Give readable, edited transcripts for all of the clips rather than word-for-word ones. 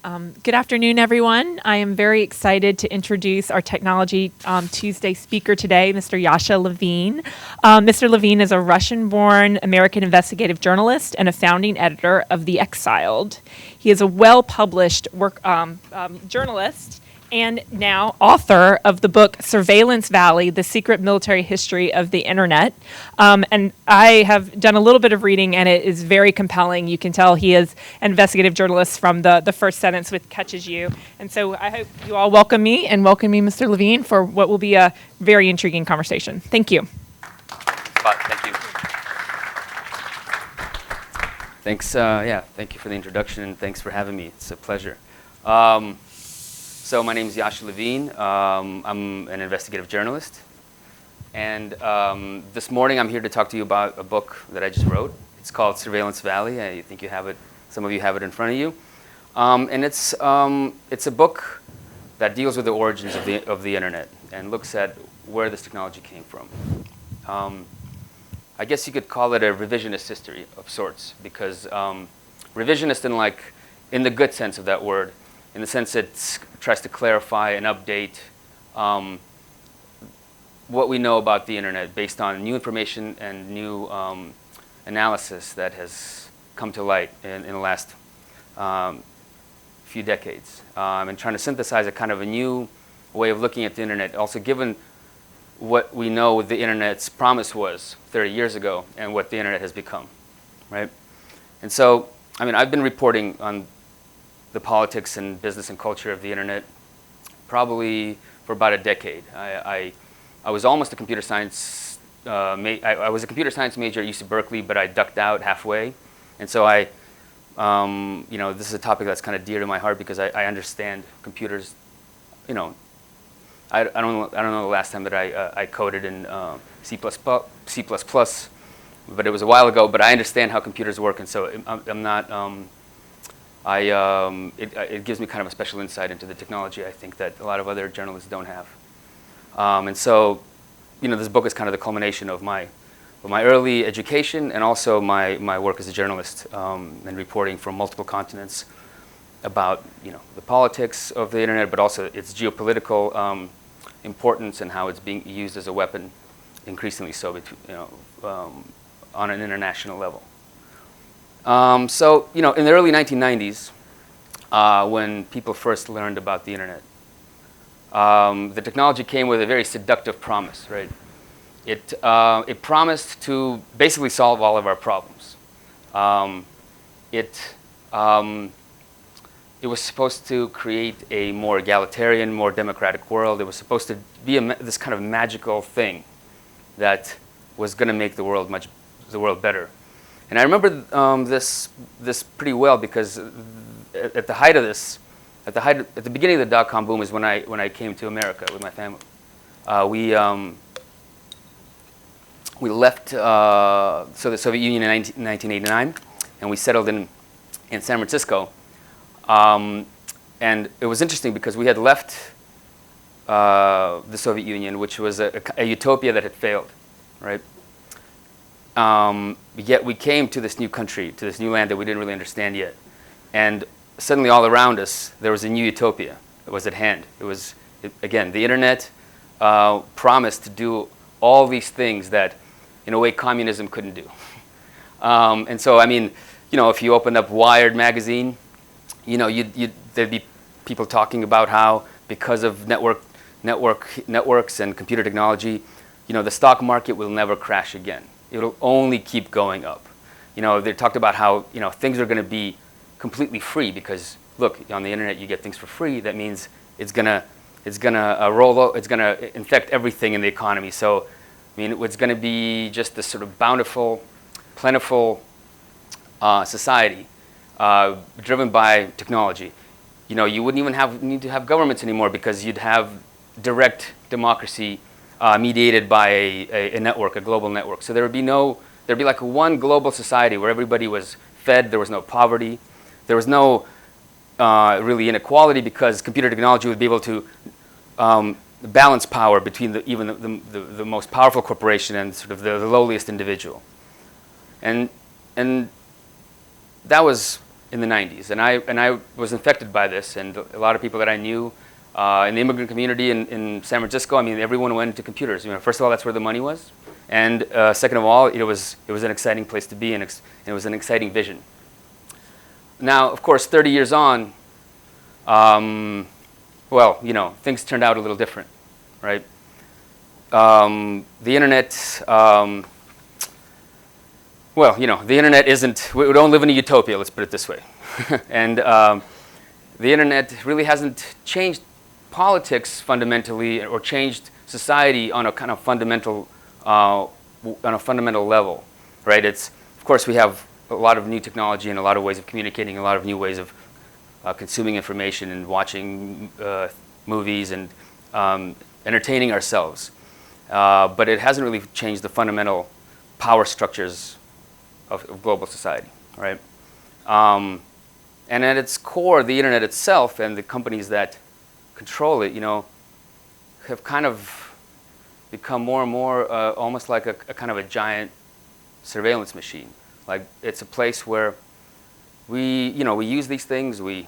Good afternoon, everyone. I am very excited to introduce our Technology Tuesday speaker today, Mr. Yasha Levine. Mr. Levine is a Russian-born American investigative journalist and a founding editor of the eXiled. He is a well-published journalist and now author of the book Surveillance Valley, The Secret Military History of the Internet. And I have done a little bit of reading, and it is very compelling. You can tell he is an investigative journalist from the first sentence, which catches you. And so I hope you all welcome me, Mr. Levine, for what will be a very intriguing conversation. Thank you. Thank you. Thanks, thank you for the introduction, and thanks for having me. It's a pleasure. So my name is Yasha Levine. I'm an investigative journalist. And this morning I'm here to talk to you about a book that I just wrote. It's called Surveillance Valley. I think you have it, some of you have it in front of you. And it's a book that deals with the origins of the internet and looks at where this technology came from. I guess you could call it a revisionist history of sorts, because revisionist in the good sense of that word, in the sense it tries to clarify and update what we know about the internet based on new information and new analysis that has come to light in the last few decades. And trying to synthesize a kind of a new way of looking at the internet, also given what we know the internet's promise was 30 years ago and what the internet has become, right? And so, I mean, I've been reporting on the politics and business and culture of the internet probably for about a decade. I was almost a computer science, I was a computer science major at UC Berkeley, but I ducked out halfway. And so this is a topic that's kind of dear to my heart because I understand computers. I don't know the last time that I coded in C++, but it was a while ago. But I understand how computers work, and so I'm not. It gives me kind of a special insight into the technology, I think, that a lot of other journalists don't have. And so, this book is kind of the culmination of my early education and also my work as a journalist and reporting from multiple continents about the politics of the internet, but also its geopolitical importance and how it's being used as a weapon, increasingly so, on an international level. So, in the early 1990s, when people first learned about the internet, the technology came with a very seductive promise, right? It promised to basically solve all of our problems. It was supposed to create a more egalitarian, more democratic world. It was supposed to be this kind of magical thing that was going to make the world better. And I remember this pretty well because at the beginning of the dot-com boom is when I came to America with my family. We left the Soviet Union in 1989, and we settled in San Francisco. And it was interesting because we had left the Soviet Union, which was a utopia that had failed, right? Yet we came to this new country, to this new land that we didn't really understand yet. And suddenly all around us, there was a new utopia that was at hand. Again, the internet promised to do all these things that, in a way, communism couldn't do. And so, I mean, if you opened up Wired magazine, there'd be people talking about how because of networks and computer technology, the stock market will never crash again. It'll only keep going up. They talked about how things are going to be completely free because look, on the internet you get things for free. That means it's gonna infect everything in the economy. So, I mean, it's going to be just this sort of bountiful, plentiful society driven by technology. You wouldn't even need to have governments anymore because you'd have direct democracy mediated by a network, a global network. So there'd be like one global society where everybody was fed. There was no poverty. There was no really inequality because computer technology would be able to balance power between even the most powerful corporation and sort of the lowliest individual. And that was in the 90s, and I was infected by this, and a lot of people that I knew in the immigrant community in San Francisco, I mean, everyone went into computers. First of all, that's where the money was, and second of all, it was an exciting place to be, and it was an exciting vision. Now, of course, 30 years on, well, things turned out a little different, right? The internet, well, the internet isn't, we don't live in a utopia, let's put it this way. And the internet really hasn't changed politics fundamentally or changed society on a kind of fundamental level, right? It's, of course, we have a lot of new technology and a lot of ways of communicating, a lot of new ways of consuming information and watching movies and entertaining ourselves. But it hasn't really changed the fundamental power structures of global society, right? And at its core, the internet itself and the companies that control it, have kind of become more and more almost like a kind of a giant surveillance machine. Like it's a place where we use these things. We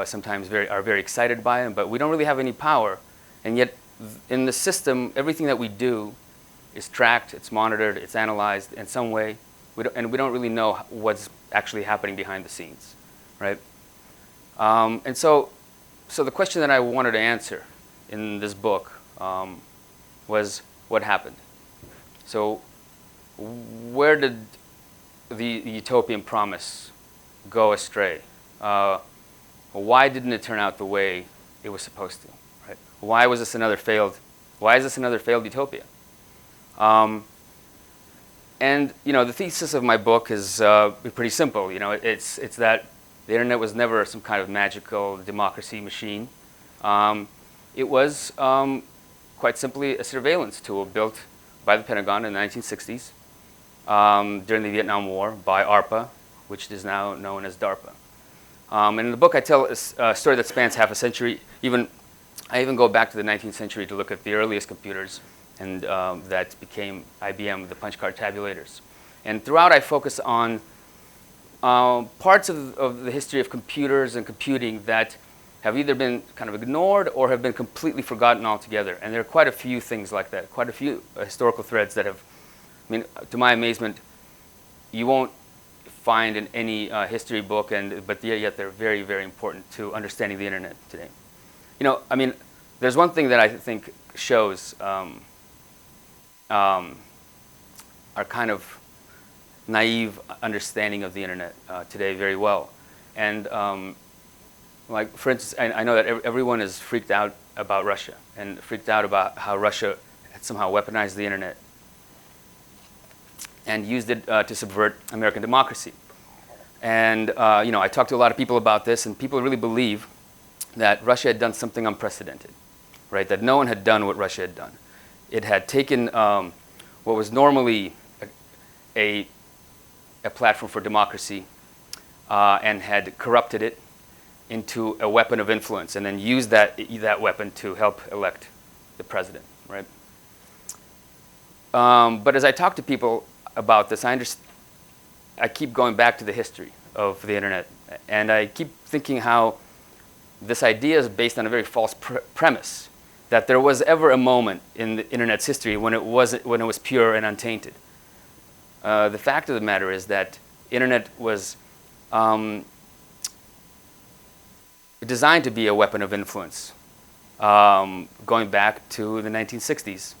sometimes are very excited by them, but we don't really have any power. And yet, in the system, everything that we do is tracked, it's monitored, it's analyzed in some way, and we don't really know what's actually happening behind the scenes, right? And so the question that I wanted to answer in this book was, what happened? So where did the utopian promise go astray? Why didn't it turn out the way it was supposed to? Right? Why is this another failed utopia? And the thesis of my book is pretty simple. It's that the internet was never some kind of magical democracy machine. It was quite simply a surveillance tool built by the Pentagon in the 1960s during the Vietnam War by ARPA, which is now known as DARPA. And in the book, I tell a story that spans half a century. I even go back to the 19th century to look at the earliest computers, and that became IBM, the punch card tabulators. And throughout, I focus on parts of the history of computers and computing that have either been kind of ignored or have been completely forgotten altogether. And there are quite a few things like that, quite a few historical threads that have, to my amazement, you won't find in any history book, but yet they're very, very important to understanding the internet today. There's one thing that I think shows our kind of naive understanding of the internet today very well. And like, for instance, I know that everyone is freaked out about Russia and freaked out about how Russia had somehow weaponized the internet and used it to subvert American democracy. And I talked to a lot of people about this, and people really believe that Russia had done something unprecedented, right? That no one had done what Russia had done. It had taken what was normally a platform for democracy and had corrupted it into a weapon of influence, and then used that weapon to help elect the president, right? But as I talk to people about this, I keep going back to the history of the internet, and I keep thinking how this idea is based on a very false premise, that there was ever a moment in the internet's history when it was pure and untainted. The fact of the matter is that internet was designed to be a weapon of influence, going back to the 1960s.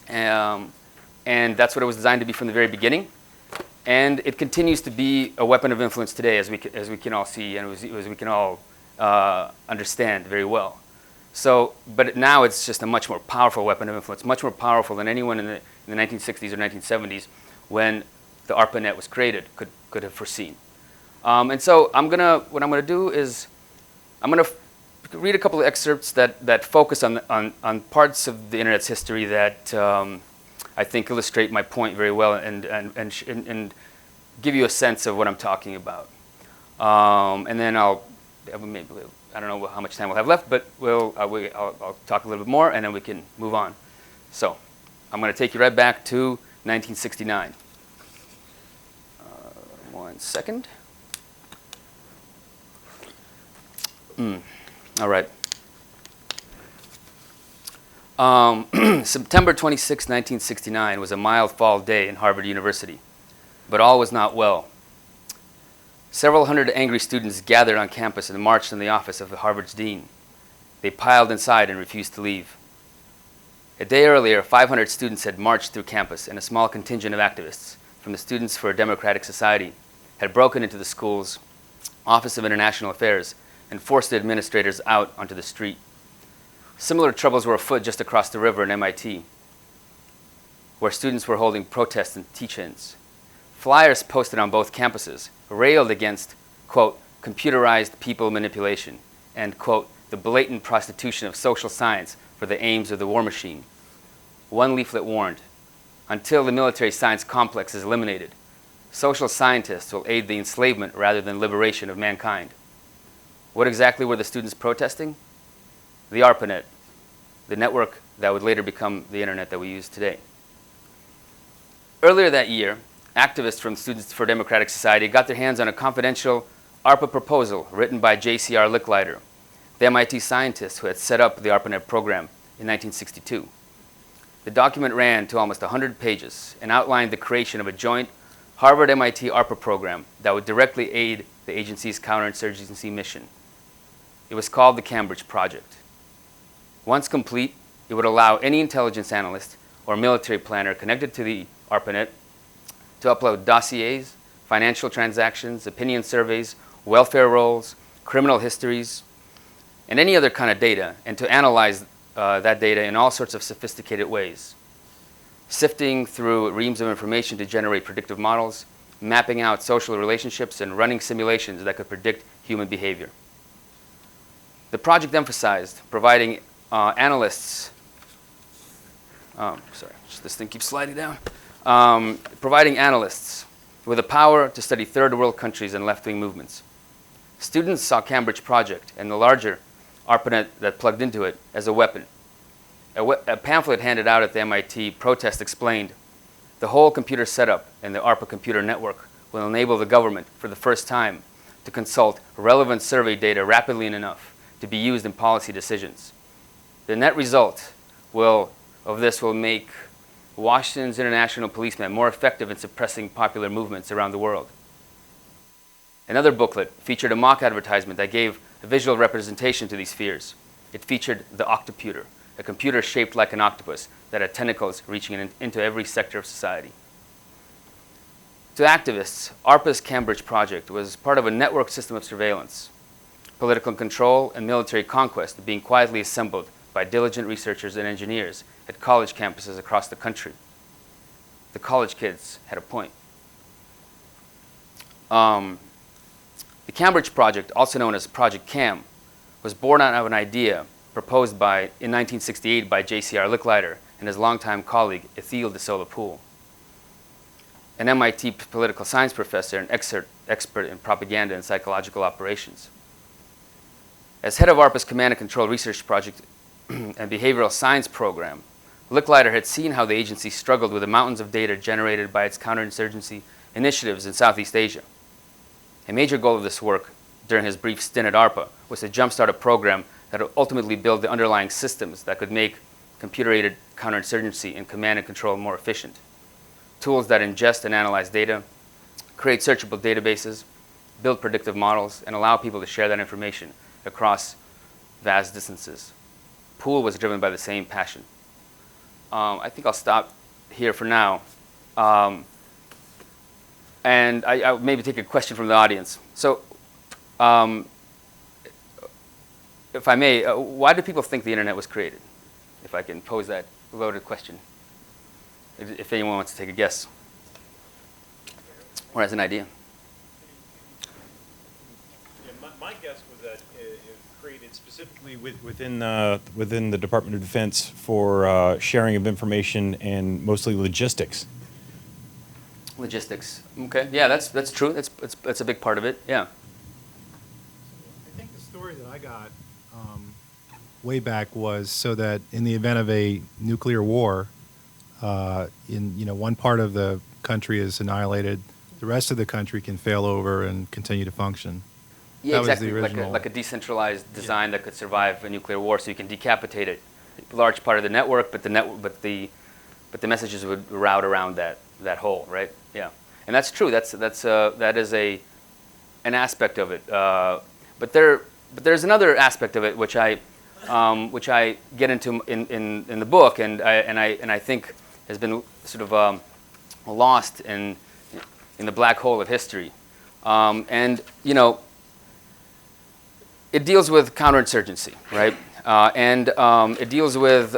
And that's what it was designed to be from the very beginning. And it continues to be a weapon of influence today, as we can all see and as we can all understand very well. So, but now it's just a much more powerful weapon of influence, much more powerful than anyone in the 1960s or 1970s, when the ARPANET was created, could have foreseen. And so what I'm gonna do is I'm gonna read a couple of excerpts that focus on parts of the internet's history that I think illustrate my point very well and give you a sense of what I'm talking about. And then maybe, I don't know how much time we'll have left, but I'll talk a little bit more, and then we can move on. So I'm going to take you right back to 1969. 1 second. All right. September 26, 1969 was a mild fall day in Harvard University, but all was not well. Several hundred angry students gathered on campus and marched in the office of Harvard's dean. They piled inside and refused to leave. A day earlier, 500 students had marched through campus, and a small contingent of activists from the Students for a Democratic Society had broken into the school's Office of International Affairs and forced the administrators out onto the street. Similar troubles were afoot just across the river in MIT, where students were holding protests and teach-ins. Flyers posted on both campuses railed against, quote, computerized people manipulation and, quote, the blatant prostitution of social science for the aims of the war machine. One leaflet warned, until the military science complex is eliminated, social scientists will aid the enslavement rather than liberation of mankind. What exactly were the students protesting? The ARPANET, the network that would later become the internet that we use today. Earlier that year, activists from Students for Democratic Society got their hands on a confidential ARPA proposal written by Jcr Licklider, the MIT scientist who had set up the ARPANET program in 1962. The document ran to almost 100 pages and outlined the creation of a joint Harvard-MIT ARPA program that would directly aid the agency's counterinsurgency mission. It was called the Cambridge Project. Once complete, it would allow any intelligence analyst or military planner connected to the ARPANET to upload dossiers, financial transactions, opinion surveys, welfare rolls, criminal histories, and any other kind of data, and to analyze that data in all sorts of sophisticated ways, sifting through reams of information to generate predictive models, mapping out social relationships, and running simulations that could predict human behavior. The project emphasized providing analysts, this thing keeps sliding down, providing analysts with the power to study third world countries and left-wing movements. Students saw Cambridge Project and the larger ARPANET that plugged into it as a weapon. A pamphlet handed out at the MIT protest explained, the whole computer setup in the ARPA computer network will enable the government for the first time to consult relevant survey data rapidly enough to be used in policy decisions. The net result of this will make Washington's international policemen more effective in suppressing popular movements around the world. Another booklet featured a mock advertisement that gave a visual representation to these fears. It featured the Octoputer, a computer shaped like an octopus that had tentacles reaching into every sector of society. To activists, ARPA's Cambridge Project was part of a network system of surveillance, political control, and military conquest being quietly assembled by diligent researchers and engineers at college campuses across the country. The college kids had a point. The Cambridge Project, also known as Project CAM, was born out of an idea proposed in 1968 by Jcr Licklider and his longtime colleague, eXiled de Solapool, an MIT political science professor and expert in propaganda and psychological operations. As head of ARPA's Command and Control Research Project and Behavioral Science Program, Licklider had seen how the agency struggled with the mountains of data generated by its counterinsurgency initiatives in Southeast Asia. A major goal of this work during his brief stint at ARPA was to jumpstart a program that would ultimately build the underlying systems that could make computer-aided counterinsurgency and command and control more efficient. Tools that ingest and analyze data, create searchable databases, build predictive models, and allow people to share that information across vast distances. Pool was driven by the same passion. I think I'll stop here for now. And I'll maybe take a question from the audience. So, if I may, why do people think the internet was created? If I can pose that loaded question. If anyone wants to take a guess or has an idea. Yeah, my guess was that it created specifically within the Department of Defense for sharing of information and mostly logistics. Logistics. Okay. Yeah, that's true. That's a big part of it. Yeah. I think the story that I got way back was so that in the event of a nuclear war, one part of the country is annihilated, the rest of the country can fail over and continue to function. Yeah, That was exactly. the original. Like a decentralized design that could survive a nuclear war, so you can decapitate it. A large part of the network, but the messages would route around that hole, right? Yeah, and that's true. That is an aspect of it. But there's another aspect of it which I get into in the book, and I think has been sort of lost in the black hole of history, and it deals with counterinsurgency, right? And it deals with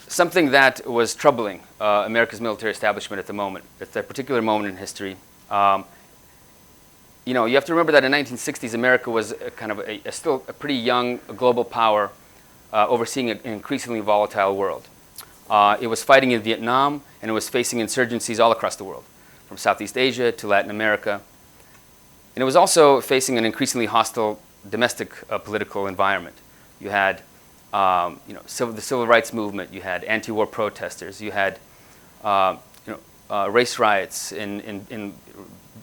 something that was troubling America's military establishment at that particular moment in history. You have to remember that in the 1960s, America was still a pretty young global power overseeing an increasingly volatile world. It was fighting in Vietnam, and it was facing insurgencies all across the world, from Southeast Asia to Latin America. And it was also facing an increasingly hostile domestic political environment. You had the civil rights movement, you had anti-war protesters, you had race riots in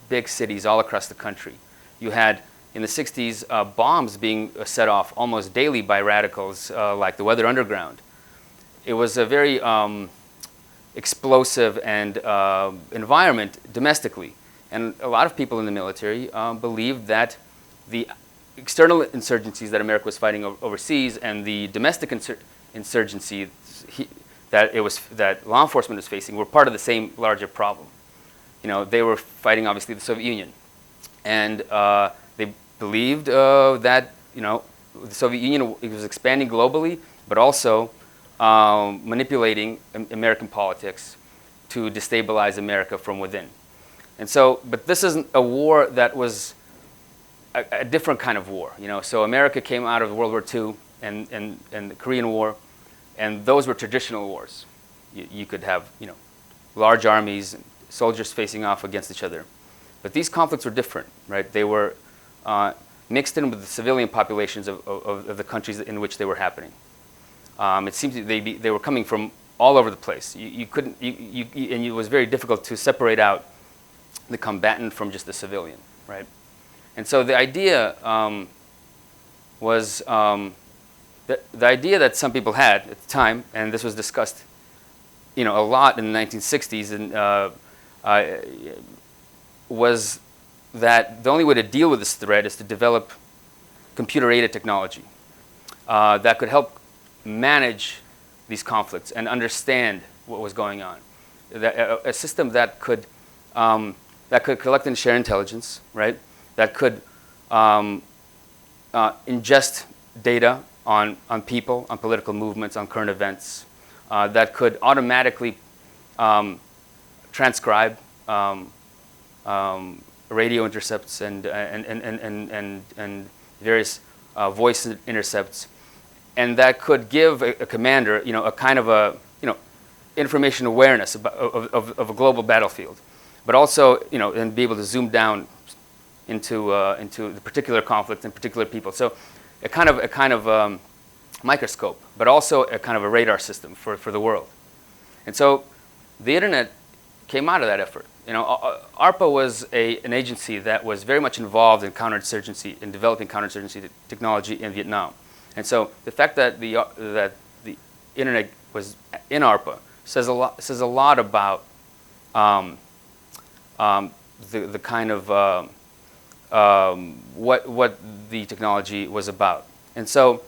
big cities all across the country. You had, in the 60s, bombs being set off almost daily by radicals like the Weather Underground. It was a very explosive and environment domestically. And a lot of people in the military believed that the external insurgencies that America was fighting overseas and the domestic insurgency that law enforcement was facing were part of the same larger problem. They were fighting, obviously, the Soviet Union. And they believed that, the Soviet Union was expanding globally, but also manipulating American politics to destabilize America from within. And so, but this isn't a war that was a different kind of war. So America came out of World War II and the Korean War, and those were traditional wars. You could have, large armies, and soldiers facing off against each other. But these conflicts were different, right? They were mixed in with the civilian populations of the countries in which they were happening. It seems they were coming from all over the place. You couldn't, and it was very difficult to separate out the combatant from just the civilian, right? And so the idea was the idea that some people had at the time, and this was discussed, a lot in the 1960s, and was that the only way to deal with this threat is to develop computer-aided technology that could help manage these conflicts and understand what was going on. A system that could collect and share intelligence, right? That could ingest data on people, on political movements, on current events, that could automatically transcribe radio intercepts and various voice intercepts, and that could give a commander, a kind of information awareness of a global battlefield, but also, and be able to zoom down into the particular conflict and particular people. So, a kind of microscope, but also a kind of a radar system for the world. And so, the internet came out of that effort. ARPA was an agency that was very much involved in counterinsurgency, in developing counterinsurgency technology in Vietnam. And so the fact that the internet was in ARPA says a lot about the kind of what the technology was about. And so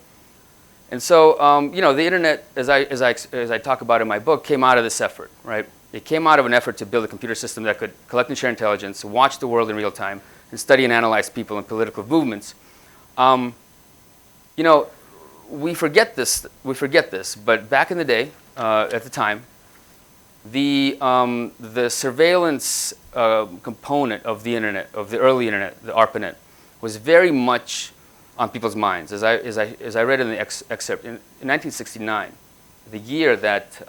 the internet, as I talk about in my book, came out of this effort, right? It came out of an effort to build a computer system that could collect and share intelligence, watch the world in real time, and study and analyze people and political movements. We forget this, but back in the day, at the time, the surveillance component of the internet, of the early internet, the ARPANET, was very much on people's minds. As I read in the excerpt, in 1969, the year that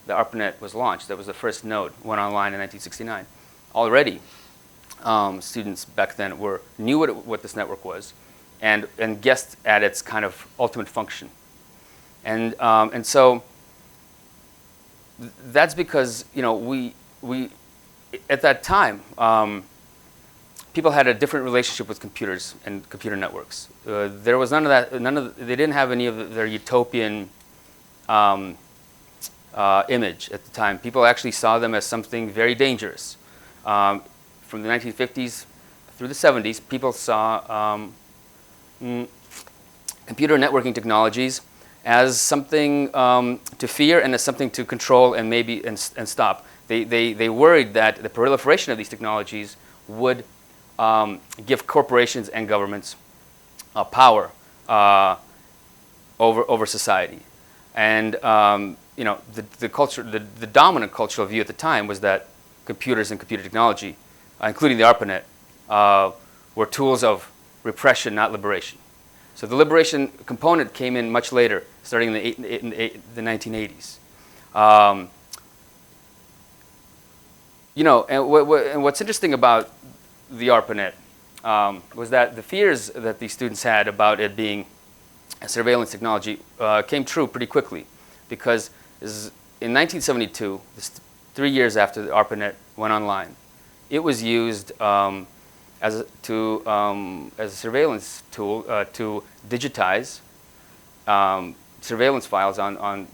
the ARPANET was launched, that was the first node, went online in 1969. Already, students back then knew what this network was, and guessed at its kind of ultimate function. And so that's because we at that time people had a different relationship with computers and computer networks. There was none of that. They didn't have any of their utopian image at the time. People actually saw them as something very dangerous. From the 1950s through the 70s, people saw computer networking technologies as something to fear and as something to control and maybe and stop. They worried that the proliferation of these technologies would give corporations and governments power over society. And the culture, the dominant cultural view at the time was that computers and computer technology, including the ARPANET, were tools of repression, not liberation. So the liberation component came in much later, starting in the 1980s. And what's interesting about the ARPANET was that the fears that these students had about it being a surveillance technology came true pretty quickly, because in 1972, 3 years after the ARPANET went online, it was used as a surveillance tool to digitize surveillance files on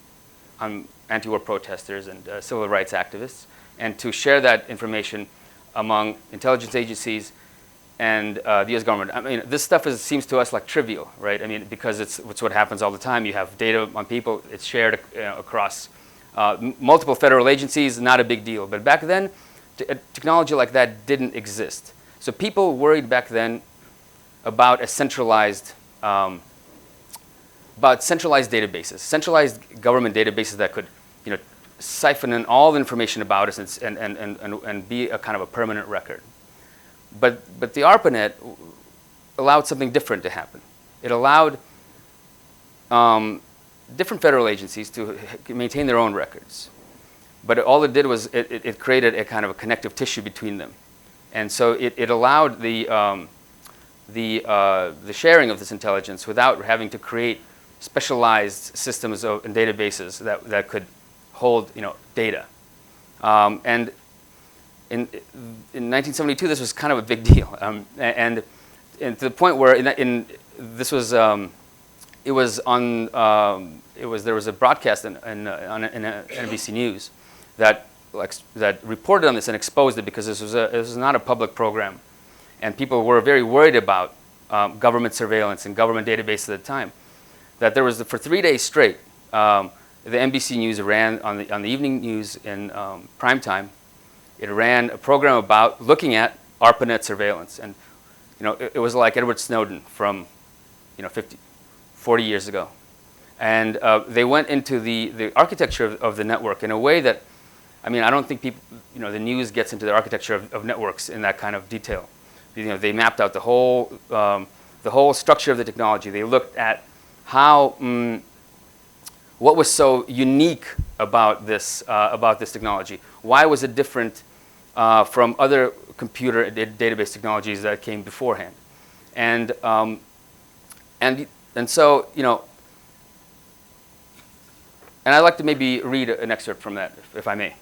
anti-war protesters and civil rights activists, and to share that information among intelligence agencies and the U.S. government. I mean, this stuff seems to us like trivial, right? I mean, because it's what happens all the time. You have data on people. It's shared across multiple federal agencies. Not a big deal. But back then, technology like that didn't exist. So people worried back then about centralized databases, centralized government databases that could, siphon in all the information about us and be a kind of a permanent record. But the ARPANET allowed something different to happen. It allowed different federal agencies to maintain their own records. But all it did was it created a kind of a connective tissue between them. And so it allowed the sharing of this intelligence without having to create specialized systems and databases that could hold data. And in 1972, this was kind of a big deal, and to the point where there was a broadcast on NBC News that reported on this and exposed it, because this was not a public program, and people were very worried about government surveillance and government databases at the time. That there was for 3 days straight, the NBC News ran on the evening news in prime time. It ran a program about looking at ARPANET surveillance, and it was like Edward Snowden from 40 years ago, and they went into the architecture of the network in a way that, I don't think people, the news gets into the architecture of networks in that kind of detail. They mapped out the whole structure of the technology. They looked at how what was so unique about this technology. Why was it different from other computer database technologies that came beforehand? And so and I'd like to maybe read an excerpt from that, if I may.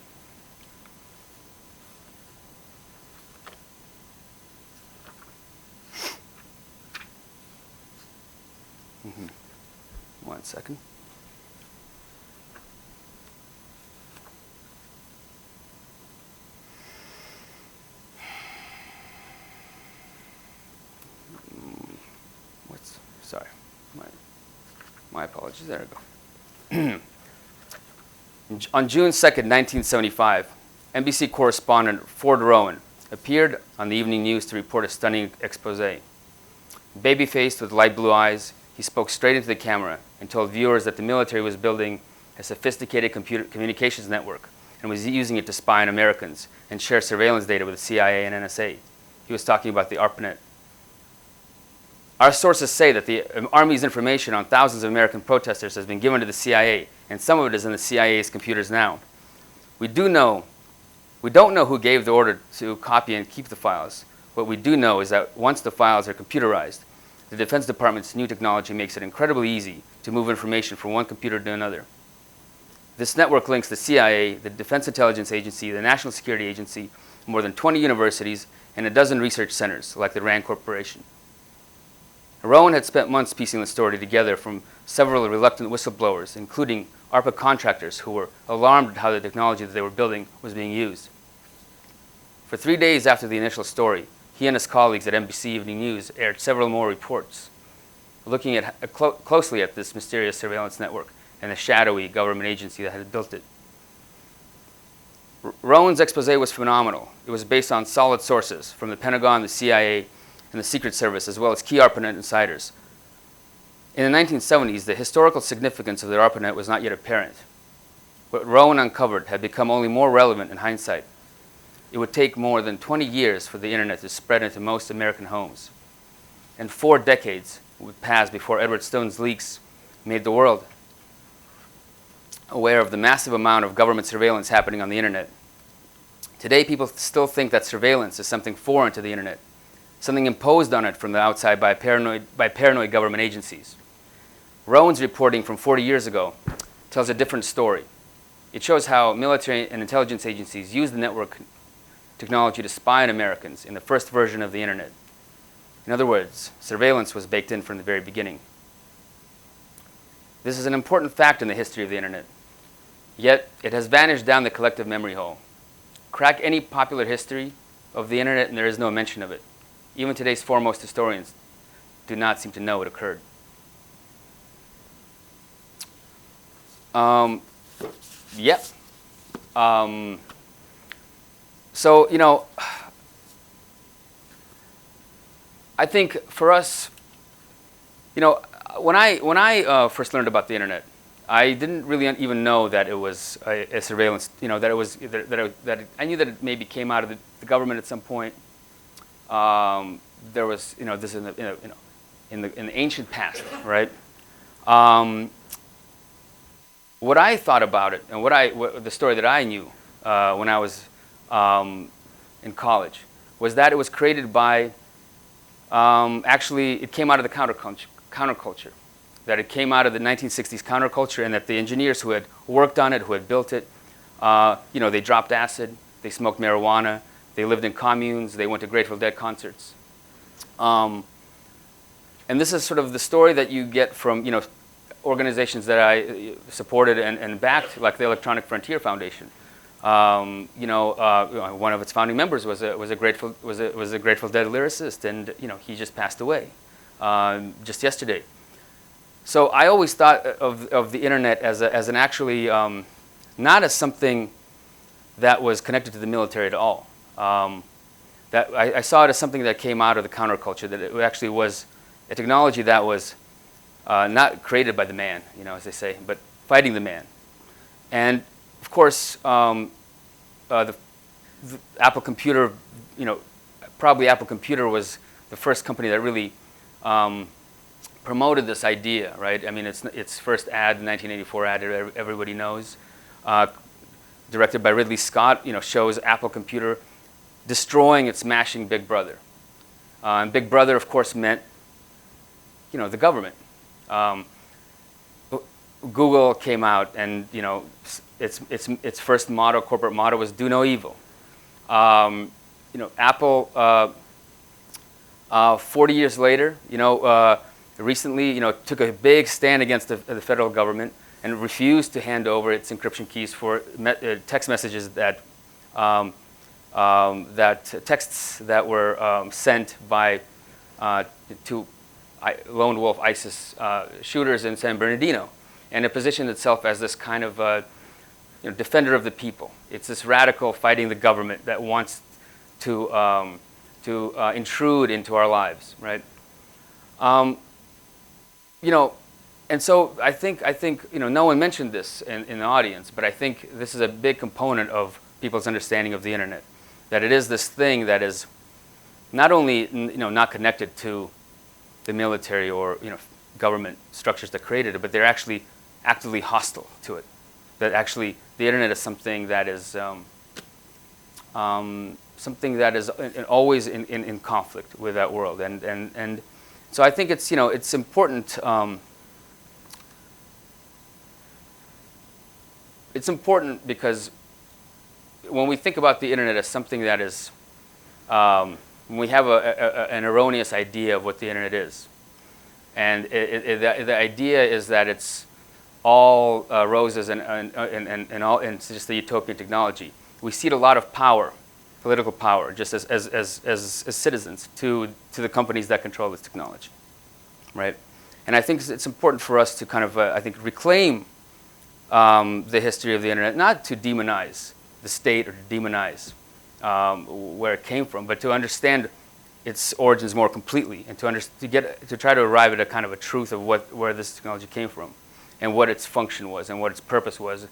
One second. Sorry, my apologies. There we go. On June 2nd, 1975, NBC correspondent Ford Rowan appeared on the evening news to report a stunning expose. Baby-faced with light blue eyes, he spoke straight into the camera and told viewers that the military was building a sophisticated communications network and was using it to spy on Americans and share surveillance data with the CIA and NSA. He was talking about the ARPANET. Our sources say that the Army's information on thousands of American protesters has been given to the CIA, and some of it is in the CIA's computers now. We don't know who gave the order to copy and keep the files. What we do know is that once the files are computerized, the Defense Department's new technology makes it incredibly easy to move information from one computer to another. This network links the CIA, the Defense Intelligence Agency, the National Security Agency, more than 20 universities, and a dozen research centers, like the RAND Corporation. Rowan had spent months piecing the story together from several reluctant whistleblowers, including ARPA contractors who were alarmed at how the technology that they were building was being used. For 3 days after the initial story, he and his colleagues at NBC Evening News aired several more reports, looking at, closely at this mysterious surveillance network and the shadowy government agency that had built it. Rowan's expose was phenomenal. It was based on solid sources from the Pentagon, the CIA, and the Secret Service, as well as key ARPANET insiders. In the 1970s, the historical significance of the ARPANET was not yet apparent. What Rowan uncovered had become only more relevant in hindsight. It would take more than 20 years for the internet to spread into most American homes. And 4 decades would pass before Edward Snowden's leaks made the world aware of the massive amount of government surveillance happening on the internet. Today, people still think that surveillance is something foreign to the internet, something imposed on it from the outside by paranoid government agencies. Rowan's reporting from 40 years ago tells a different story. It shows how military and intelligence agencies used the network technology to spy on Americans in the first version of the internet. In other words, surveillance was baked in from the very beginning. This is an important fact in the history of the internet. Yet, it has vanished down the collective memory hole. Crack any popular history of the internet and there is no mention of it. Even today's foremost historians do not seem to know it occurred. Yep. So, you know, I think for us, you know, when I first learned about the internet, I didn't really even know that it was a surveillance. You know, that it was I knew that it maybe came out of the government at some point. There was, you know, this in the ancient past, right? What I thought about it, and the story that I knew when I was in college, was that it was created by. Actually, it came out of the counterculture. That it came out of the 1960s counterculture, and that the engineers who had worked on it, who had built it, you know, they dropped acid, they smoked marijuana, they lived in communes, they went to Grateful Dead concerts. And this is sort of the story that you get from, you know, organizations that I supported and backed, like the Electronic Frontier Foundation. You know, one of its founding members was a Grateful Dead lyricist, and you know, he just passed away just yesterday. So I always thought of the internet as an actually not as something that was connected to the military at all. That I saw it as something that came out of the counterculture. That it actually was a technology that was not created by the man, you know, as they say, but fighting the man. And of course, the Apple computer, you know, probably Apple Computer was the first company that really promoted this idea, right? I mean, its first ad, the 1984 ad, everybody knows, directed by Ridley Scott, you know, shows Apple Computer destroying and smashing Big Brother. And Big Brother, of course, meant, you know, the government. Google came out, and you know, its first motto, corporate motto, was "Do no evil." You know, Apple, 40 years later, you know, recently, you know, took a big stand against the federal government and refused to hand over its encryption keys for text messages that texts that were sent by to lone wolf ISIS shooters in San Bernardino, and it positioned itself as this kind of you know, defender of the people. It's this radical fighting the government that wants to intrude into our lives, right? You know, and so I think you know, no one mentioned this in the audience, but I think this is a big component of people's understanding of the internet, that it is this thing that is not only, you know, not connected to the military or, you know, government structures that created it, but they're actually actively hostile to it. That actually the internet is something that is always in conflict with that world, and so I think it's, you know, it's important it's important because when we think about the internet as something that is, when we have an erroneous idea of what the internet is, and the idea is that it's all roses and all, and it's just the utopian technology. We cede a lot of power, political power, just as citizens to the companies that control this technology, right? And I think it's important for us to kind of, I think, reclaim the history of the internet, not to demonize the state or to demonize where it came from, but to understand its origins more completely, and to try to arrive at a kind of a truth of where this technology came from, and what its function was, and what its purpose was,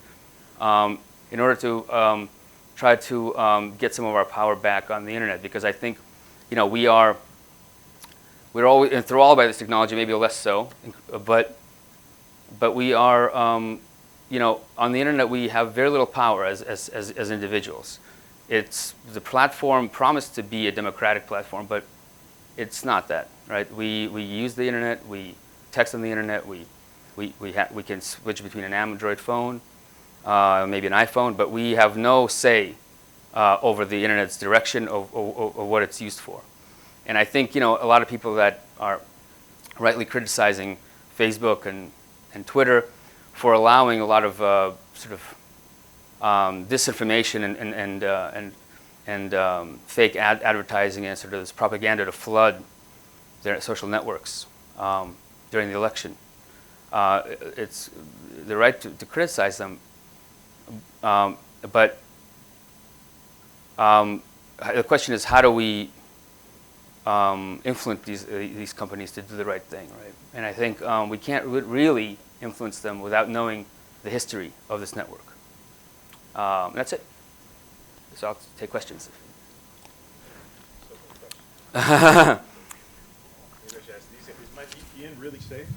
in order to try to get some of our power back on the internet. Because I think, we're always enthralled by this technology, maybe less so, but we are, on the internet we have very little power as individuals. It's the platform promised to be a democratic platform, but it's not that, right? We use the internet, we text on the internet, we can switch between an Android phone, maybe an iPhone, but we have no say over the internet's direction of what it's used for. And I think, a lot of people that are rightly criticizing Facebook and Twitter for allowing a lot of sort of disinformation and fake advertising and sort of this propaganda to flood their social networks during the election. It's the right to criticize them, but the question is, how do we influence these companies to do the right thing, right? And I think we can't really influence them without knowing the history of this network. That's it. So I'll take questions. Maybe I should ask these. Is my VPN really safe?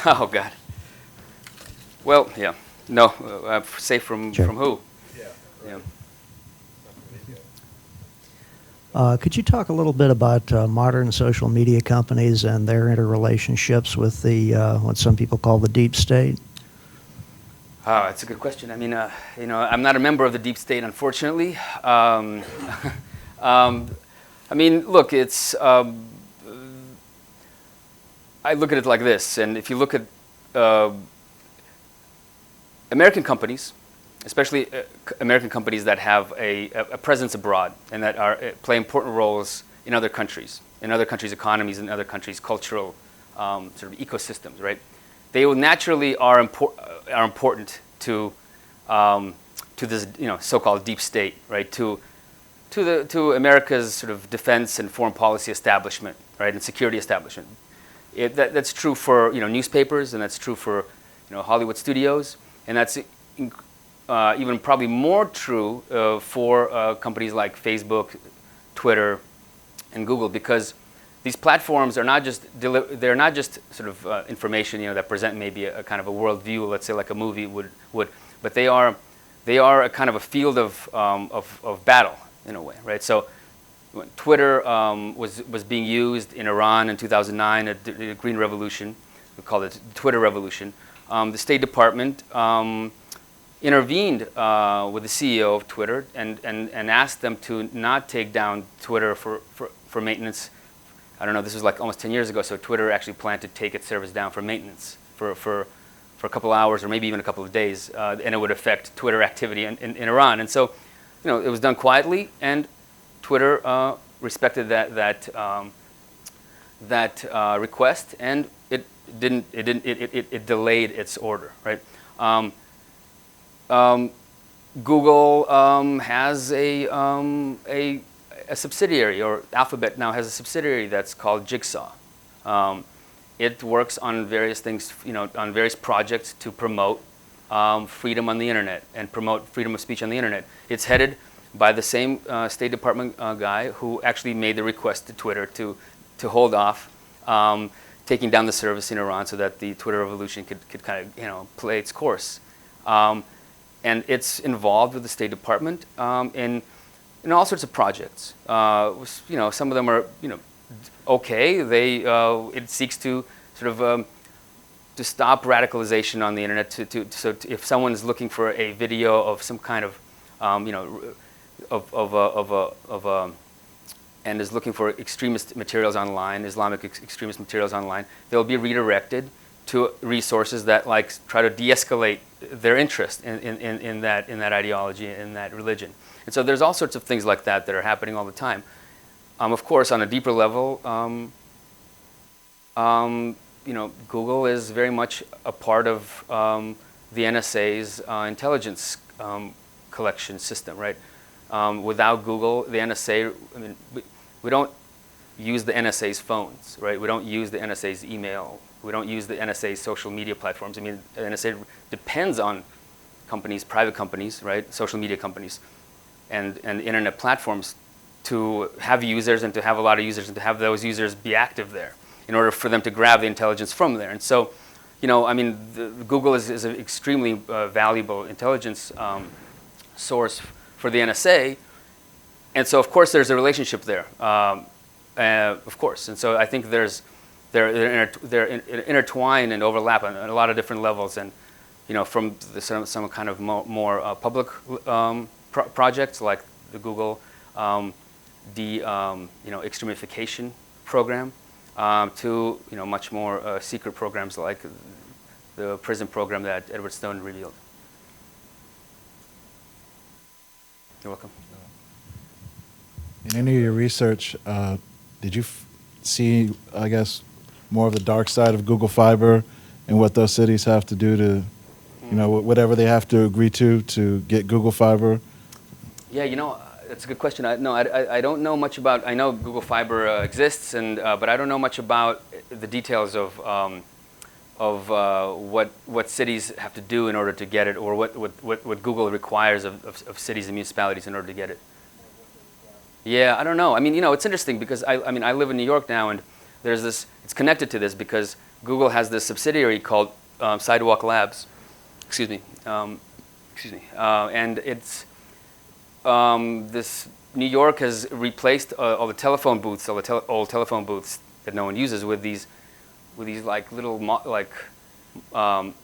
Oh God. Well, yeah. No, safe from who? Yeah. Yeah. Could you talk a little bit about modern social media companies and their interrelationships with the what some people call the deep state? Oh, that's a good question. I mean, I'm not a member of the deep state, unfortunately. I mean, look, it's. I look at it like this, and if you look at American companies, especially American companies that have a presence abroad and that play important roles in other countries' economies, in other countries' cultural sort of ecosystems, right? They will naturally are important to this so-called deep state, right? To America's sort of defense and foreign policy establishment, right, and security establishment. That's true for newspapers, and that's true for Hollywood studios, and that's even probably more true for companies like Facebook, Twitter, and Google, because these platforms are not just they're not just sort of information that present maybe a kind of a worldview, let's say like a movie would, but they are a kind of a field of battle in a way, right? So when Twitter was being used in Iran in 2009, the Green Revolution, we call it the Twitter Revolution. The State Department intervened with the CEO of Twitter and asked them to not take down Twitter for maintenance. I don't know, this was like almost 10 years ago, so Twitter actually planned to take its service down for maintenance for a couple of hours or maybe even a couple of days, and it would affect Twitter activity in Iran. And so, it was done quietly, and Twitter respected that request, and it delayed its order, right? Google has a subsidiary, or Alphabet now has a subsidiary that's called Jigsaw. It works on various things, on various projects to promote freedom on the internet and promote freedom of speech on the internet. It's headed by the same State Department guy who actually made the request to Twitter to hold off taking down the service in Iran so that the Twitter revolution could kind of play its course. And it's involved with the State Department in all sorts of projects. Some of them are okay. It seeks to sort of to stop radicalization on the internet. So if someone is looking for a video of some kind of, and is looking for extremist materials online, Islamic extremist materials online, they'll be redirected to resources that try to de-escalate their interest in that ideology, in that religion. And so there's all sorts of things like that are happening all the time. Of course, on a deeper level, Google is very much a part of the NSA's intelligence collection system, right? Without Google, the NSA, we don't use the NSA's phones, right? We don't use the NSA's email. We don't use the NSA's social media platforms. The NSA depends on companies, private companies, right? Social media companies and internet platforms to have users and to have a lot of users and to have those users be active there in order for them to grab the intelligence from there. And so, Google is an extremely valuable intelligence source for the NSA. And so, of course, there's a relationship there, of course. And so I think they're intertwined and overlap on a lot of different levels. And, from some kind of more public projects like the Google extremification program, to much more secret programs like the prison program that Edward Snowden revealed. You're welcome. In any of your research, did you see, I guess, more of the dark side of Google Fiber and what those cities have to do to, whatever they have to agree to get Google Fiber? Yeah, that's a good question. I don't know much about. I know Google Fiber exists, but I don't know much about the details of what cities have to do in order to get it, or what Google requires of cities and municipalities in order to get it. Yeah, I don't know. It's interesting because I live in New York now, and there's this. It's connected to this because Google has this subsidiary called Sidewalk Labs. Excuse me. And it's. This New York has replaced all the telephone booths, all the old telephone booths that no one uses with these little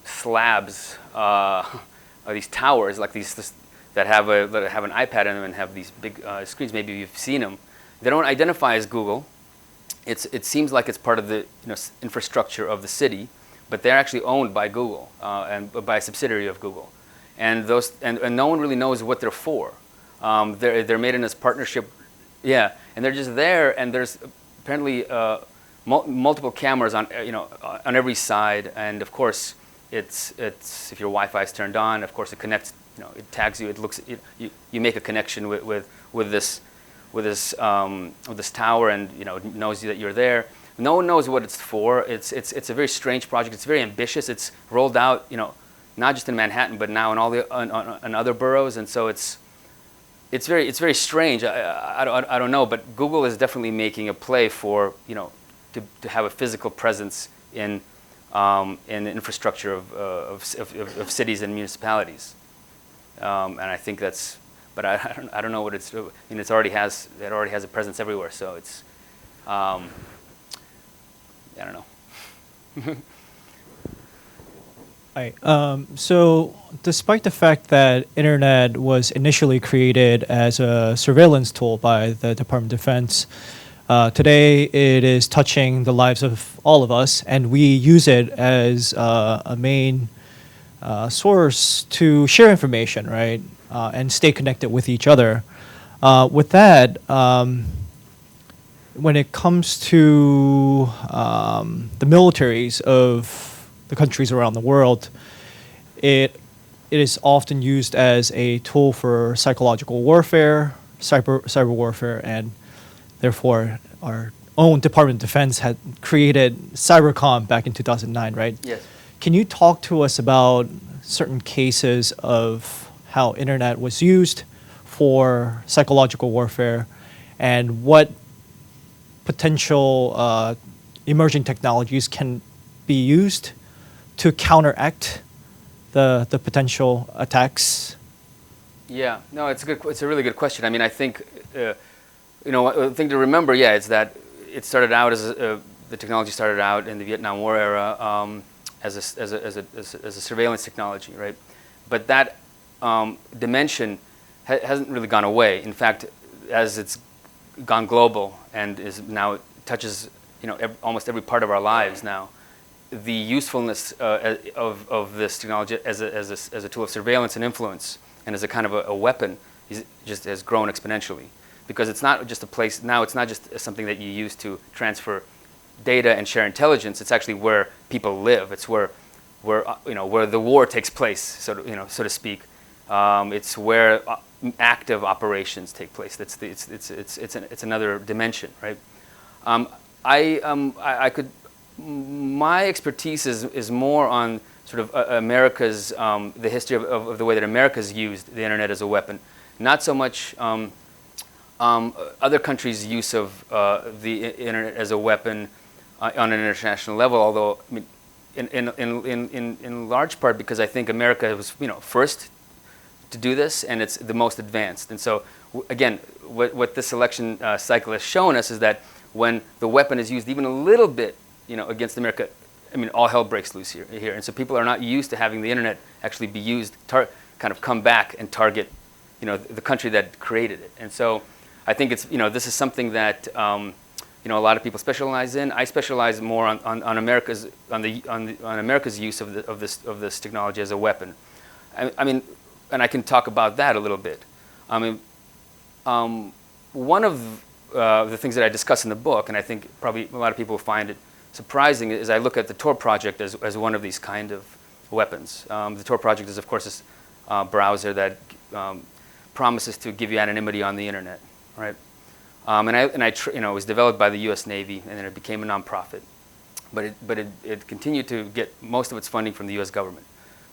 slabs, or these towers, that have an iPad in them and have these big screens. Maybe you've seen them. They don't identify as Google. It seems like it's part of the infrastructure of the city, but they're actually owned by Google and by a subsidiary of Google, and no one really knows what they're for. They're made in this partnership, yeah, and they're just there, and there's apparently multiple cameras on every side, and of course it's if your Wi-Fi is turned on, of course it connects, it tags you, it looks, you make a connection with this tower, and it knows that you're there. No one knows what it's for. It's a very strange project. It's very ambitious. It's rolled out, not just in Manhattan, but now in all the in other boroughs, and so it's very strange. I don't know, but Google is definitely making a play for to have a physical presence in the infrastructure of cities and municipalities, and I think that's. But I don't know what it's. It already has a presence everywhere. So it's. I don't know. Right. So despite the fact that internet was initially created as a surveillance tool by the Department of Defense, today it is touching the lives of all of us, and we use it as a main source to share information, right, and stay connected with each other. With that, when it comes to the militaries of the countries around the world, it is often used as a tool for psychological warfare, cyber warfare, and therefore our own Department of Defense had created Cybercom back in 2009, right? Yes. Can you talk to us about certain cases of how internet was used for psychological warfare, and what potential emerging technologies can be used to counteract the potential attacks? Yeah, no, it's a really good question. I think the thing to remember, is that it started out as the technology started out in the Vietnam War era as a surveillance technology, right? But that dimension hasn't really gone away. In fact, as it's gone global and is now touches almost every part of our lives now, the usefulness of this technology as a tool of surveillance and influence and as a kind of a weapon just has grown exponentially, because it's not just a place now. It's not just something that you use to transfer data and share intelligence. It's actually where people live. It's where the war takes place, so to speak. It's where active operations take place. It's another dimension, right? My expertise is more on sort of America's the history of the way that America's used the internet as a weapon, not so much other countries' use of the internet as a weapon on an international level. Although, I mean, in large part because I think America was first to do this, and it's the most advanced. And so again, what this election cycle has shown us is that when the weapon is used even a little bit against America, I mean, all hell breaks loose here. And so people are not used to having the internet actually be used, kind of come back and target the country that created it. And so I think it's this is something that a lot of people specialize in. I specialize more on America's America's use of this technology as a weapon. I mean, and I can talk about that a little bit. I mean, one of the things that I discuss in the book, and I think probably a lot of people find it surprising, is I look at the Tor project as one of these kind of weapons. The Tor project is, of course, this browser that promises to give you anonymity on the internet, right? It was developed by the U.S. Navy, and then it became a nonprofit. But it continued to get most of its funding from the U.S. government,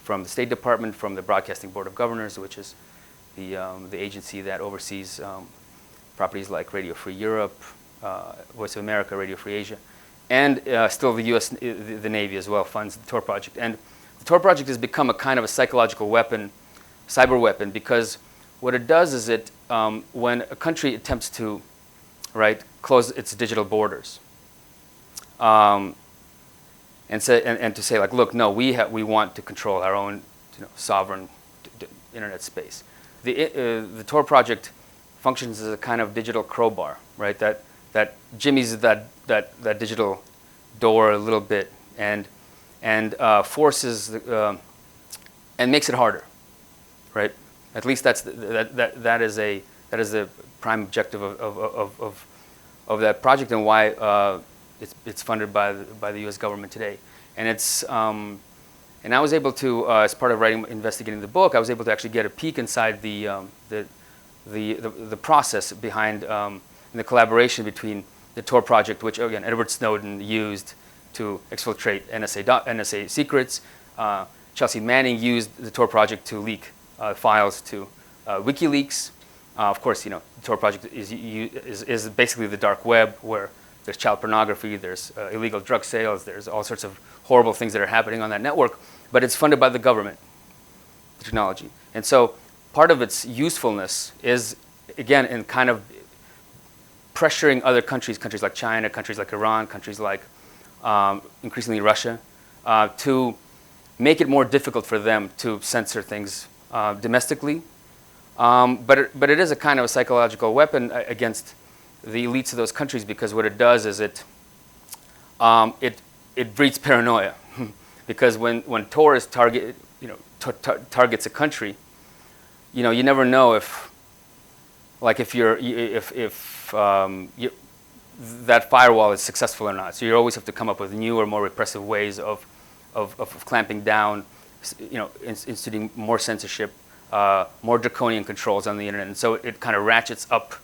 from the State Department, from the Broadcasting Board of Governors, which is the agency that oversees properties like Radio Free Europe, Voice of America, Radio Free Asia, and still the U.S. the Navy as well funds the Tor project. And the Tor project has become a kind of a psychological weapon, cyber weapon, because what it does is when a country attempts to close its digital borders, and to say like, look, no, we want to control our own sovereign internet space. The Tor project functions as a kind of digital crowbar, right? That jimmies that digital door a little bit and forces and makes it harder, right? At least that is the prime objective of that project, and why it's funded by the U.S. government today. And and I was able to, as part of investigating the book, I was able to actually get a peek inside the process behind the collaboration between the Tor project, which again Edward Snowden used to exfiltrate NSA secrets. Chelsea Manning used the Tor project to leak files to WikiLeaks. Of course, the Tor project is basically the dark web, where there's child pornography, there's illegal drug sales, there's all sorts of horrible things that are happening on that network. But it's funded by the government, the technology. And so part of its usefulness is, again, in kind of pressuring other countries like China, countries like Iran, countries like increasingly Russia, to make it more difficult for them to censor things domestically. But it is a kind of a psychological weapon against the elites of those countries, because what it does is it breeds paranoia. Because when Tor is targets a country, you never know if that firewall is successful or not. So you always have to come up with newer, more repressive ways of clamping down, instituting more censorship, more draconian controls on the internet. And so it kind of ratchets up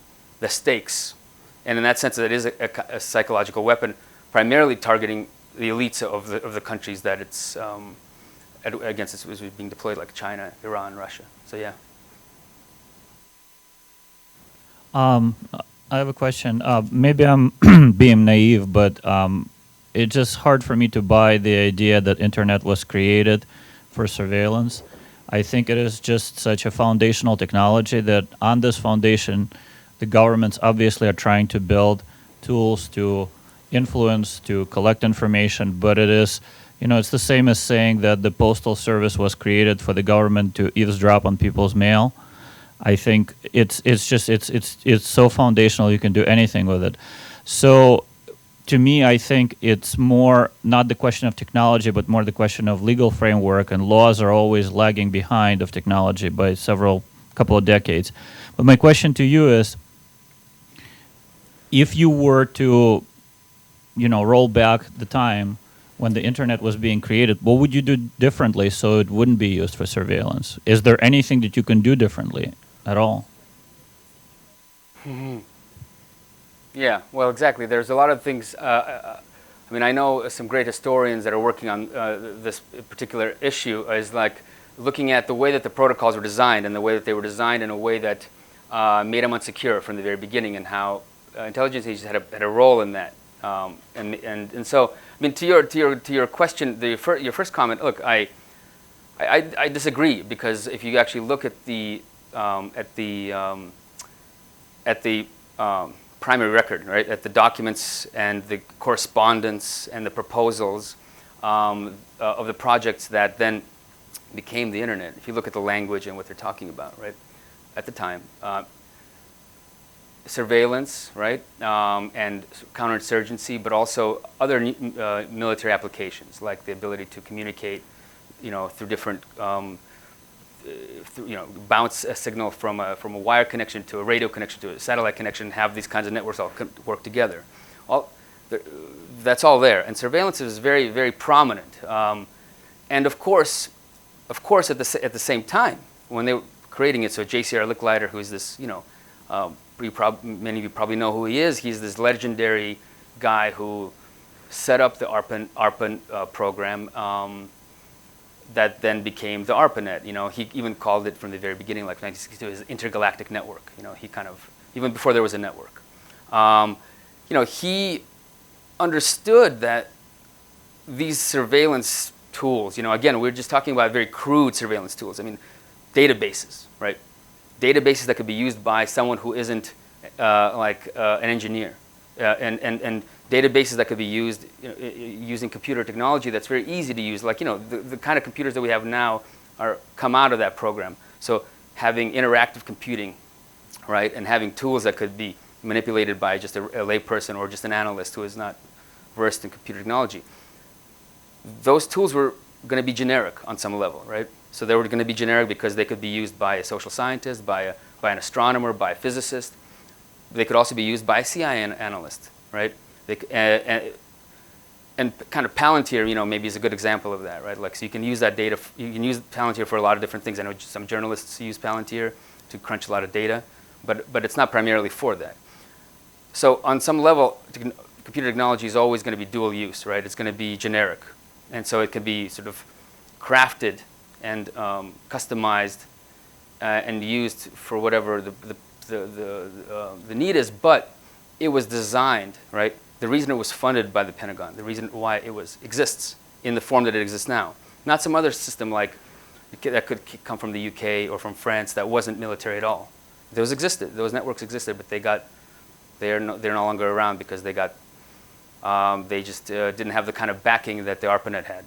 the stakes. And in that sense, it is a psychological weapon, primarily targeting the elites of the countries that it's against is being deployed, like China, Iran, Russia. So yeah. I have a question. Maybe I'm being naive, but it's just hard for me to buy the idea that internet was created for surveillance. I think it is just such a foundational technology that on this foundation, the governments obviously are trying to build tools to influence, to collect information, but it is You know, it's the same as saying that the postal service was created for the government to eavesdrop on people's mail. I think it's so foundational, you can do anything with it. So to me, I think it's more not the question of technology, but more the question of legal framework, and laws are always lagging behind of technology by couple of decades. But my question to you is, if you were to, roll back the time when the internet was being created, what would you do differently so it wouldn't be used for surveillance? Is there anything that you can do differently at all? Mm-hmm. Yeah, well, exactly. There's a lot of things. I know some great historians that are working on this particular issue, is like looking at the way that the protocols were designed, and the way that they were designed in a way that made them unsecure from the very beginning, and how intelligence agencies had a role in that. And so, to your question, your first comment. Look, I disagree, because if you actually look at the primary record, right, at the documents and the correspondence and the proposals of the projects that then became the internet. If you look at the language and what they're talking about, right, at the time. Surveillance, right, and counterinsurgency, but also other military applications, like the ability to communicate, through different, bounce a signal from a wire connection to a radio connection to a satellite connection, have these kinds of networks all work together. That's all there, and surveillance is very, very prominent. And of course, at the same time, when they were creating it, so Jcr Licklider, who's this, many of you probably know who he is. He's this legendary guy who set up the ARPANET program that then became the ARPANET. He even called it from the very beginning, like 1962, his intergalactic network. He kind of, even before there was a network. He understood that these surveillance tools, again, we're just talking about very crude surveillance tools. Databases, right? Databases that could be used by someone who isn't an engineer, and databases that could be used using computer technology that's very easy to use. Like, the kind of computers that we have now come out of that program. So having interactive computing, right, and having tools that could be manipulated by just a layperson or just an analyst who is not versed in computer technology. Those tools were going to be generic on some level, right? So they were going to be generic because they could be used by a social scientist, by an astronomer, by a physicist. They could also be used by a CIA analyst, right? And kind of Palantir, maybe is a good example of that, right? Like, so you can use that data. You can use Palantir for a lot of different things. I know some journalists use Palantir to crunch a lot of data, but it's not primarily for that. So on some level, computer technology is always going to be dual use, right? It's going to be generic, and so it can be sort of crafted and customized and used for whatever the need is, but it was designed, right? The reason it was funded by the Pentagon, the reason why it exists in the form that it exists now, not some other system like that could come from the UK or from France that wasn't military at all. Those networks existed, but they're no longer around because they just didn't have the kind of backing that the ARPANET had,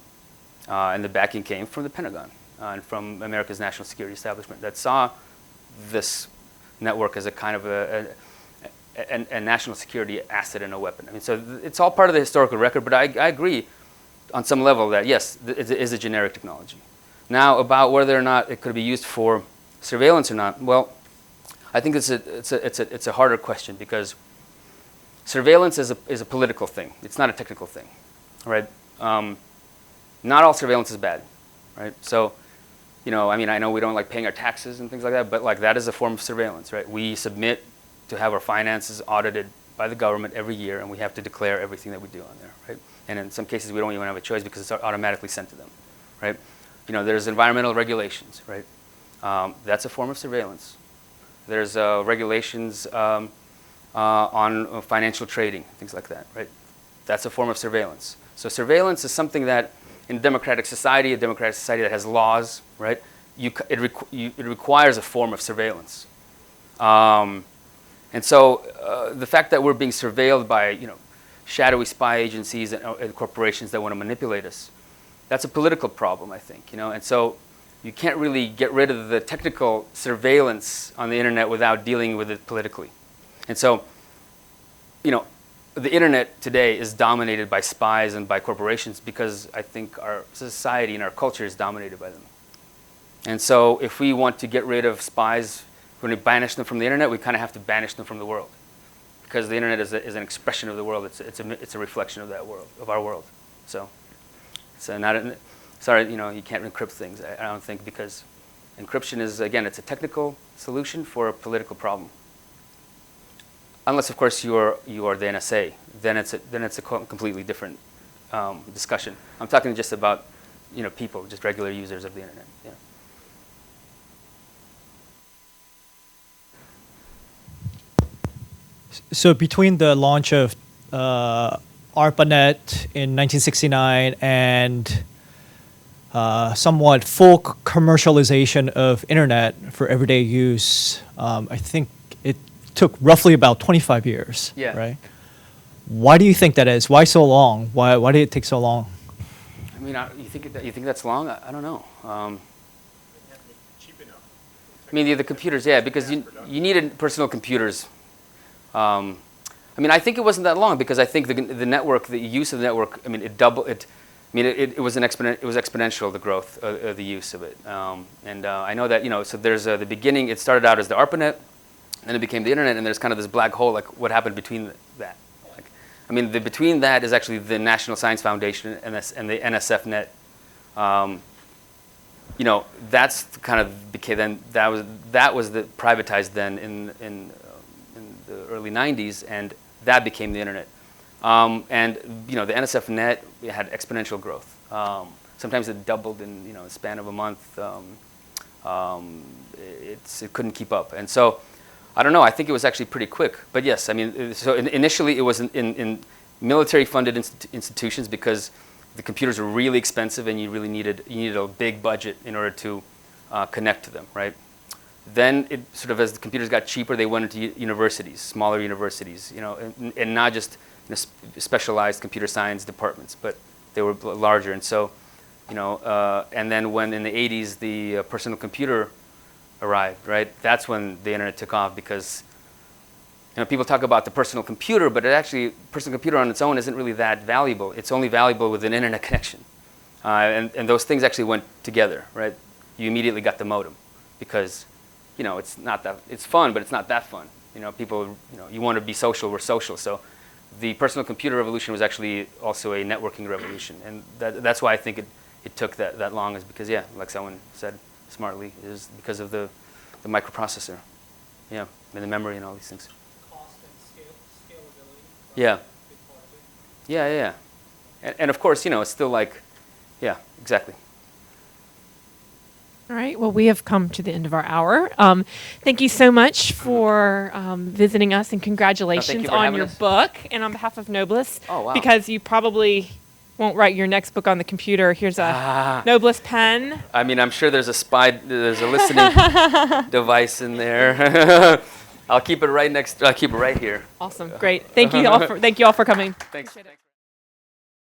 and the backing came from the Pentagon. And from America's national security establishment that saw this network as a kind of a national security asset and a weapon. So it's all part of the historical record, but I agree on some level that, yes, it is a generic technology. Now, about whether or not it could be used for surveillance or not, well, I think it's a harder question, because surveillance is a political thing. It's not a technical thing, right? Not all surveillance is bad, right? So, I know we don't like paying our taxes and things like that, but that is a form of surveillance, right? We submit to have our finances audited by the government every year, and we have to declare everything that we do on there, right? And in some cases, we don't even have a choice because it's automatically sent to them, right? There's environmental regulations, right? That's a form of surveillance. There's regulations on financial trading, things like that, right? That's a form of surveillance. So surveillance is something that, in a democratic society that has laws, right, it requires a form of surveillance. And so the fact that we're being surveilled by shadowy spy agencies and corporations that want to manipulate us, that's a political problem, I think, and so you can't really get rid of the technical surveillance on the internet without dealing with it politically. And so, the internet today is dominated by spies and by corporations because I think our society and our culture is dominated by them. And so if we want to get rid of spies, when we banish them from the internet, we kind of have to banish them from the world. Because the internet is an expression of the world. It's a reflection of that world, of our world. So sorry, you can't encrypt things, I don't think, because encryption is, again, it's a technical solution for a political problem. Unless, of course, you are the NSA, then it's a completely different discussion. I'm talking just about people, just regular users of the internet. Yeah. So between the launch of ARPANET in 1969 and somewhat full commercialization of internet for everyday use, I think it took roughly about 25 years. Yeah. Right? Why do you think that is? Why so long? Why did it take so long? I mean, you think that's long? I don't know. I mean, the computers, yeah, because you needed personal computers. I mean, I think it wasn't that long because I think the network, the use of the network, I mean, it was exponential, the growth of the use of it. And I know that, so there's the beginning, it started out as the ARPANET, then it became the internet, and there's kind of this black hole, like what happened between that. I mean, between that is actually the National Science Foundation and the NSFNet. That's kind of became then that was the privatized then in the early 90s, and that became the internet. And the NSFNet had exponential growth. Sometimes it doubled in the span of a month. It couldn't keep up, and so. I don't know. I think it was actually pretty quick. But yes, I mean, so initially it was in military-funded institutions because the computers were really expensive and you needed a big budget in order to connect to them, right? Then it sort of, as the computers got cheaper, they went into universities, smaller universities, and not just specialized computer science departments, but they were larger. And so, and then when in the 80s the personal computer arrived, right? That's when the internet took off because people talk about the personal computer, but personal computer on its own isn't really that valuable. It's only valuable with an internet connection. And those things actually went together, right? You immediately got the modem because, it's fun, but it's not that fun. People, you want to be social, we're social. So the personal computer revolution was actually also a networking revolution. And that's why I think it took that long, is because, yeah, like someone said smartly, is because of the microprocessor, and the memory and all these things. Cost and scalability. Yeah. Yeah. And of course, it's still like, yeah, exactly. All right. Well, we have come to the end of our hour. Thank you so much for visiting us, and congratulations for on having your us. book and on behalf of Noblis. Oh, wow. Because you probably won't write your next book on the computer. Here's a Noblis pen. I mean, I'm sure there's a listening device in there. I'll keep it right here. Awesome. Great. Thank you all for coming. Thanks. Appreciate it.